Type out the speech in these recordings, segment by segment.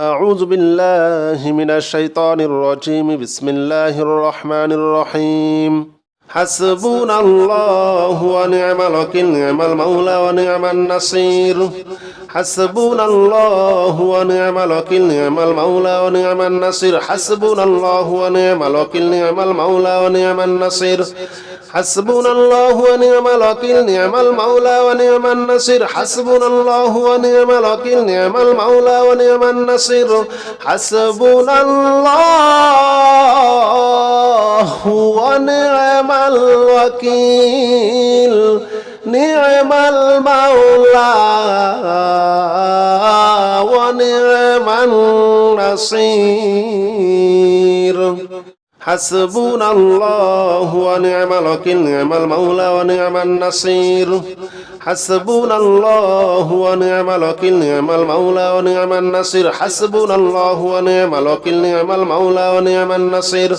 أعوذ بالله من الشيطان الرجيم بسم الله الرحمن الرحيم حسبنا الله ونعم الوكيل نعم المولى ونعم النصير حسبنا الله ونعم الوكيل نعم المولى ونعم النصير حسبنا الله ونعم الوكيل نعم المولى ونعم النصير حسبنا الله ونعم الوكيل نعم المولى ونعم النصير حسبنا الله ونعم الوكيل نعم المولى ونعم النصير حسبنا الله ونعم الوكيل نعم المولى ونعم النصير حسبنا الله ونعم الوكيل نعم المولى ونعم النصير حسبنا الله ونعم الوكيل نعم المولى ونعم النصير حسبنا الله ونعم الوكيل نعم المولى ونعم النصير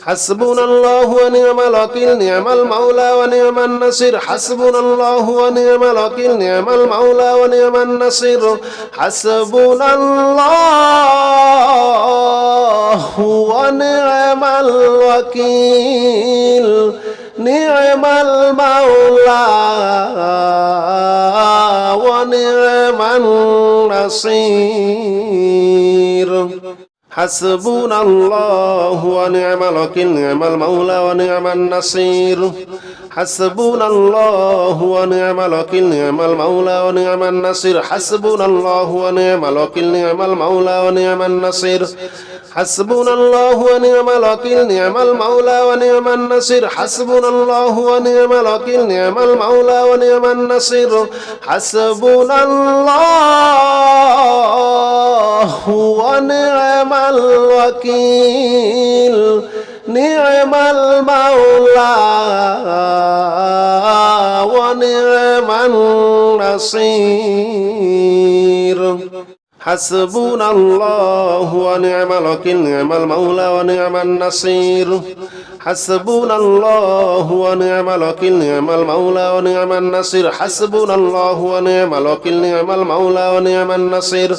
حسبنا الله ونعم الوكيل نعم المولى ونعم النصير حسبنا الله ونعم الوكيل نعم المولى ونعم النصير حسبنا الله ونعم الوكيل نعم المولى ونعم النصير حسبنا الله ونعم الوكيل نعم المولى ونعم النصير حسبنا الله ونعم الوكيل نعم المولى ونعم النصير حسبنا الله ونعم الوكيل نعم المولى ونعم النصير حسبنا الله ونعم الوكيل نعم المولى ونعم النصير حسبنا الله ونعم الوكيل نعم المولى ونعم النصير حسبنا الله ونعم الوكيل نعم المولى ونعم النصير حسبنا الله ونعم الوكيل نعم المولى ونعم النصير حسبنا الله ونعم الوكيل نعم المولى ونعم النصير حسبنا الله ونعم الوكيل نعم المولى ونعم النصير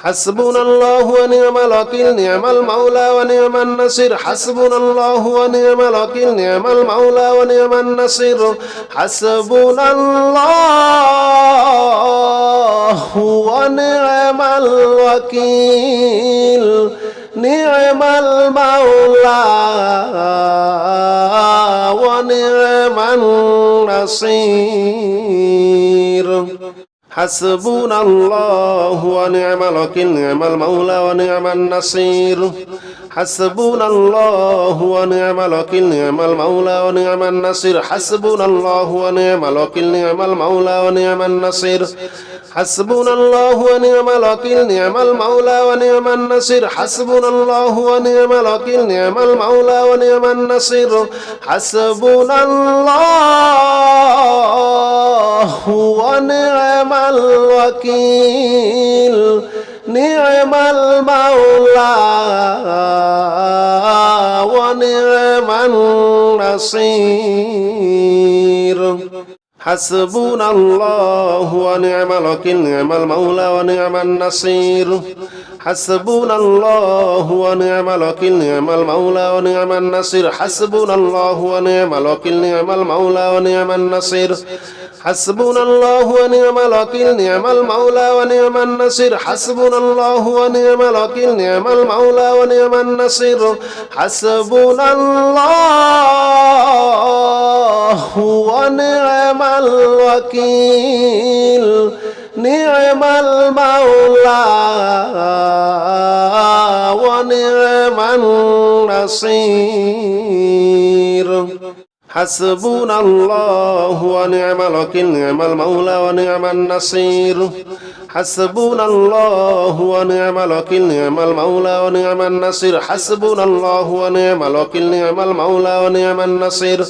حسبنا الله ونعم الوكيل نعم المولى ونعم النصير حسبنا الله ونعم الوكيل نعم المولى ونعم النصير حسبنا الله ونعم الوكيل نعم المولى ونعم النصير حسبنا الله ونعم الوكيل نعم المولى ونعم النصير حسبنا الله ونعم الوكيل نعم المولى ونعم النصير حسبنا الله ونعم الوكيل نعم المولى ونعم النصير حسبنا الله ونعم الوكيل نعم المولى ونعم النصير حسبنا الله ونعم الوكيل نعم المولى ونعم النصير حسبنا الله ونعم الوكيل نعم المولى ونعم النصير حسبنا الله ونعم الوكيل نعم المولى ونعم النصير حسبنا الله ونعم الوكيل نعم المولى ونعم النصير حسبنا الله ونعم الوكيل نعم المولى ونعم النصير حسبنا الله ونعم الوكيل نعم المولى ونعم النصير حسبنا الله ونعم الوكيل نعم المولى ونعم النصير حسبنا الله ونعم الوكيل نعم المولى ونعم النصير حسبنا الله ونعم الوكيل نعم المولى ونعم النصير حسبنا الله ونعم الوكيل نعم المولى ونعم النصير حسبنا الله ونعم الوكيل نعم المولى ونعم النصير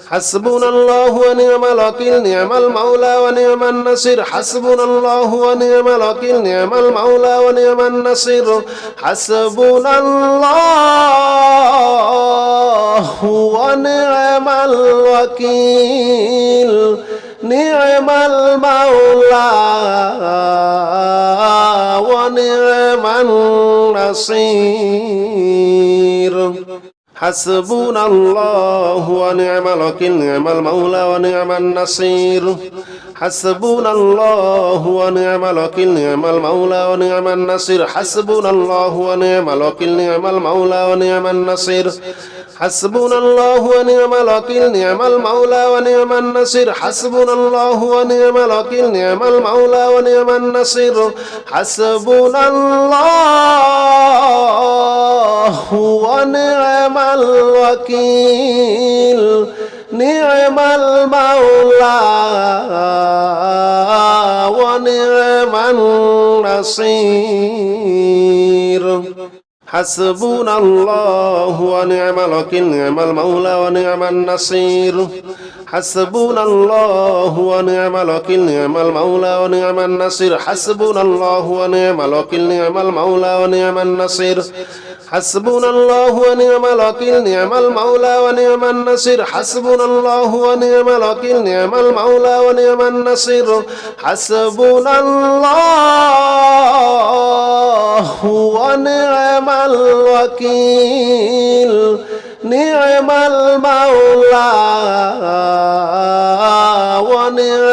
حسبنا الله ونعم الوكيل نعم المولى ونعم النصير حسبنا الله ونعم الوكيل نعم المولى ونعم النصير حسبنا الله ونعم الوكيل نعم المولى ونعم النصير حسبنا الله ونعم الوكيل نعم المولى ونعم النصير حسبنا الله ونعم الوكيل نعم المولى ونعم النصير حسبنا الله ونعم الوكيل نعم المولى ونعم النصير حسبنا الله ونعم الوكيل نعم المولى ونعم النصير حسبنا الله ونعم الوكيل نعم المولى ونعم النصير حسبنا الله ونعم الوكيل نعم المولى ونعم النصير حسبنا الله ونعم الوكيل نعم المولى ونعم النصير حسبنا الله ونعم الوكيل نعم المولى ونعم النصير حسبنا الله ونعم الوكيل نعم المولى ونعم النصير حسبنا الله ونعم الوكيل نعم المولى ونعم النصير حسبنا الله ونعم الوكيل نعم المولى ونعم النصير حسبنا الله ونعم الوكيل نعم المولى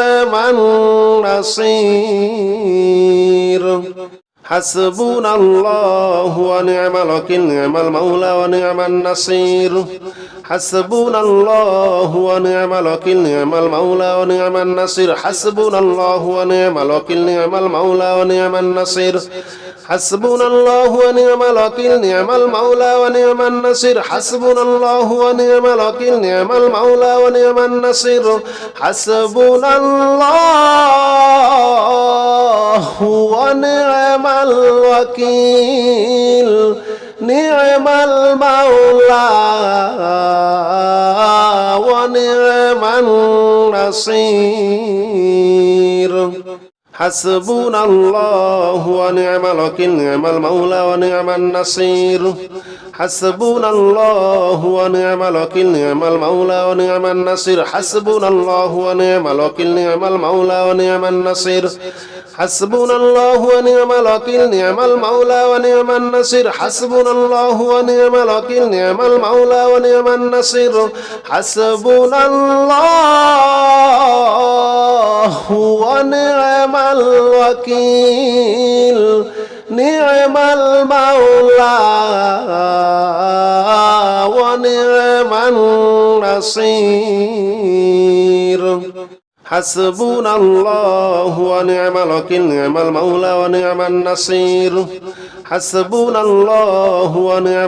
ونعم النصير حسبنا الله ونعم الوكيل نعم المولى ونعم النصير حسبنا الله ونعم الوكيل نعم المولى ونعم النصير حسبنا الله ونعم الوكيل نعم المولى ونعم النصير حسبنا الله ونعم الوكيل نعم المولى ونعم النصير حسبنا الله ونعم الوكيل نعم المولى ونعم النصير حسبنا الله ونعم الوكيل نعم المولى ونعم النصير حسبنا الله ونعم الوكيل نعم المولى ونعم النصير حسبنا الله ونعم الوكيل نعم المولى ونعم النصير حسبنا الله ونعم الوكيل نعم المولى ونعم النصير حسبنا الله ونعم الوكيل نعم المولى ونعم النصير حسبنا الله ونعم الوكيل نعم المولى ونعم النصير حسبنا الله ونعم الوكيل نعم المولى ونعم النصير حسبنا الله ونعم الوكيل نعم المولى ونعم النصير حسبنا الله ونعم الوكيل نعم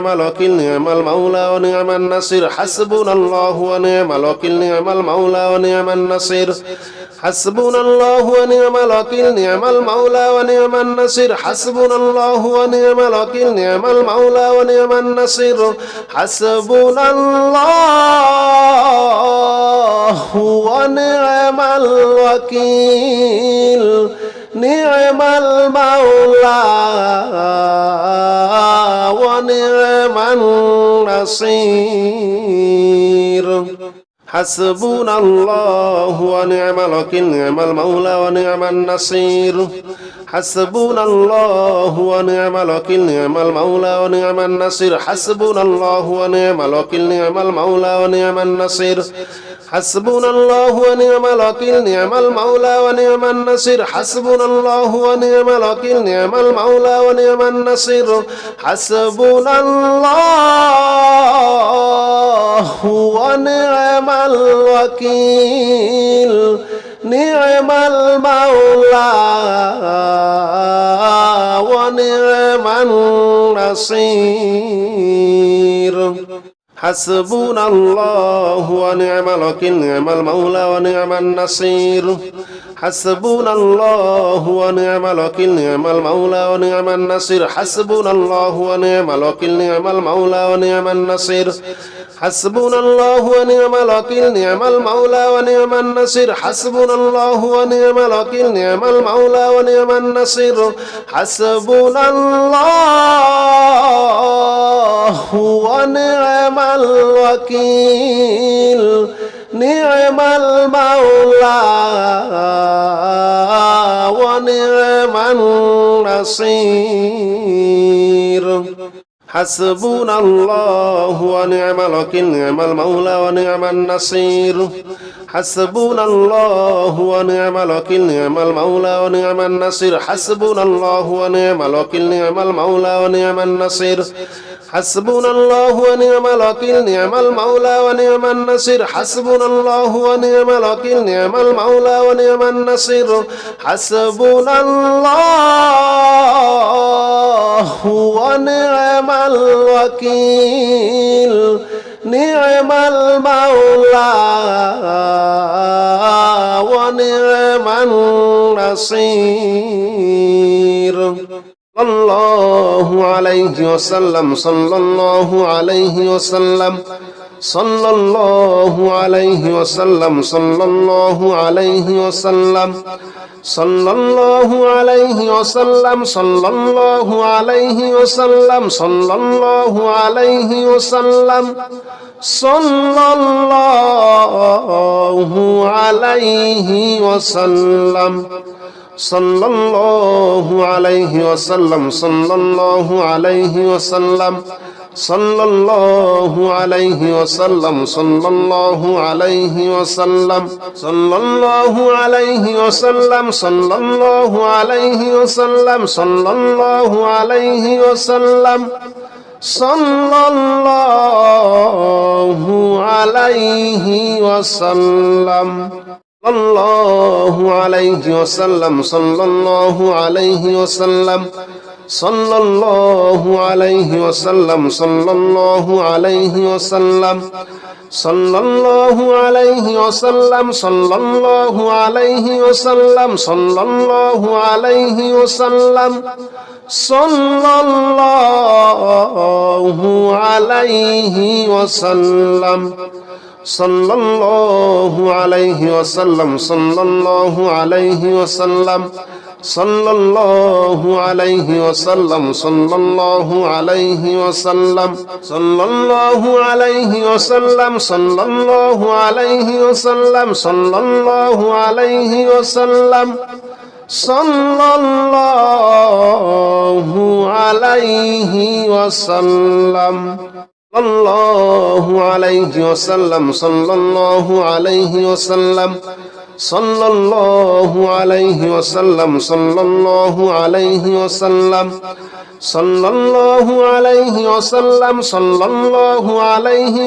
المولى ونعم النصير حسبنا الله ونعم الوكيل نعم المولى ونعم النصير حسبنا الله ونعم الوكيل نعم المولى ونعم النصير حسبنا الله ونعم الوكيل نعم المولى ونعم النصير حسبنا الله ونعم الوكيل نعم المولى ونعم النصير حسبنا الله ونعم الوكيل نعم المولى ونعم النصير حسبنا الله ونعم الوكيل نعم المولى ونعم النصير حسبنا الله ونعم الوكيل نعم المولى ونعم النصير حسبنا الله ونعم الوكيل نعم المولى ونعم النصير حسبنا الله ونعم الوكيل نعم المولى ونعم النصير حسبنا الله ونعم الوكيل نعم المولى ونعم النصير حسبنا الله ونعم الوكيل نعم المولى ونعم النصير حسبنا الله ونعم الوكيل نعم المولى ونعم النصير حسبنا الله ونعم الوكيل نعم المولى ونعم النصير حسبنا الله ونعم الوكيل نعم المولى ونعم النصير حسبنا الله ونعم الوكيل نعم المولى ونعم النصير حسبنا الله ونعم الوكيل نعم المولى ونعم النصير حسبنا الله ونعم الوكيل نعم المولى ونعم النصير حسبنا الله ونعم الوكيل نعم المولى ونعم النصير حسبنا الله ونعم الوكيل نعم المولى ونعم النصير حسبنا الله ونعم الوكيل نعم المولى ونعم النصير حسبنا الله ونعم الوكيل نعم المولى ونعم النصير حسبنا الله ونعم الوكيل نعم المولى ونعم النصير صلى الله عليه وسلم صلى الله عليه وسلم صلى الله عليه وسلم صلى الله عليه وسلم صلى الله عليه وسلم صلى الله عليه وسلم صلى الله عليه وسلم صلى الله عليه وسلم صلى الله عليه وسلم صلى الله عليه وسلم صلى الله عليه وسلم صلى الله عليه وسلم صلى الله عليه وسلم صلى الله عليه وسلم صلى الله عليه وسلم صلى الله عليه وسلم الله عليه وسلم صلى الله عليه وسلم صلى الله عليه وسلم صلى الله عليه وسلم صلى الله عليه وسلم صلى الله عليه وسلم صلى الله عليه وسلم صلى الله عليه وسلم صلى الله عليه وسلم صلى الله عليه وسلم صلى الله عليه وسلم صلى الله عليه وسلم صلى الله عليه وسلم صلى الله عليه وسلم صلى الله عليه وسلم صلى الله عليه وسلم الله عليه وسلم صلى الله عليه وسلم صلى الله عليه وسلم صلى الله عليه وسلم صلى الله عليه وسلم صلى الله عليه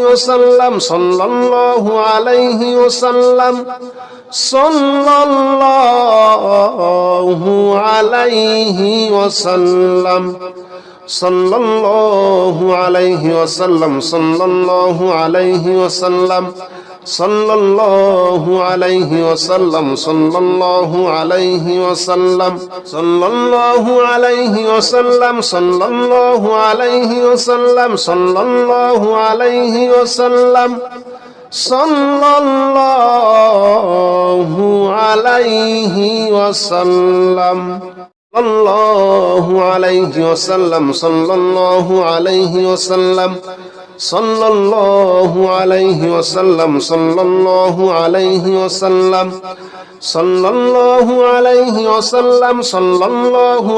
وسلم صلى الله عليه وسلم صلى الله عليه وسلم صلى الله عليه وسلم صلى الله عليه وسلم صلى الله عليه وسلم صلى الله عليه وسلم صلى الله عليه وسلم صلى الله عليه وسلم صلى الله عليه وسلم صلى الله عليه وسلم الله عليه وسلم صلى الله عليه وسلم صلى الله عليه وسلم صلى الله عليه وسلم صلى الله عليه وسلم صلى الله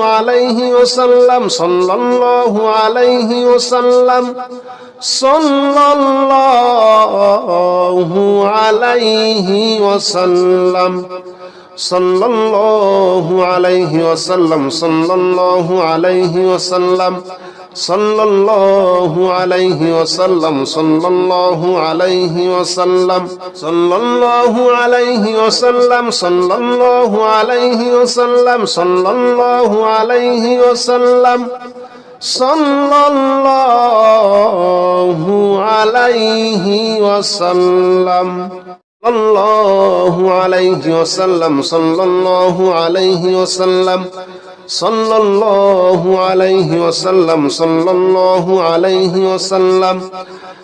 عليه وسلم صلى الله عليه وسلم صلى الله عليه وسلم صلى الله عليه وسلم صلى الله عليه وسلم صلى الله عليه وسلم صلى الله عليه وسلم صلى الله عليه وسلم صلى الله عليه وسلم صلى الله عليه وسلم صلى الله عليه وسلم الله عليه وسلم صلى الله عليه وسلم صلى الله عليه وسلم صلى الله عليه وسلم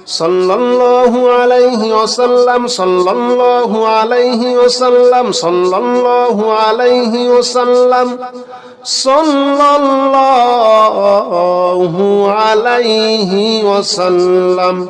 صلى الله عليه وسلم صلى الله عليه وسلم صلى الله عليه وسلم صلى الله عليه وسلم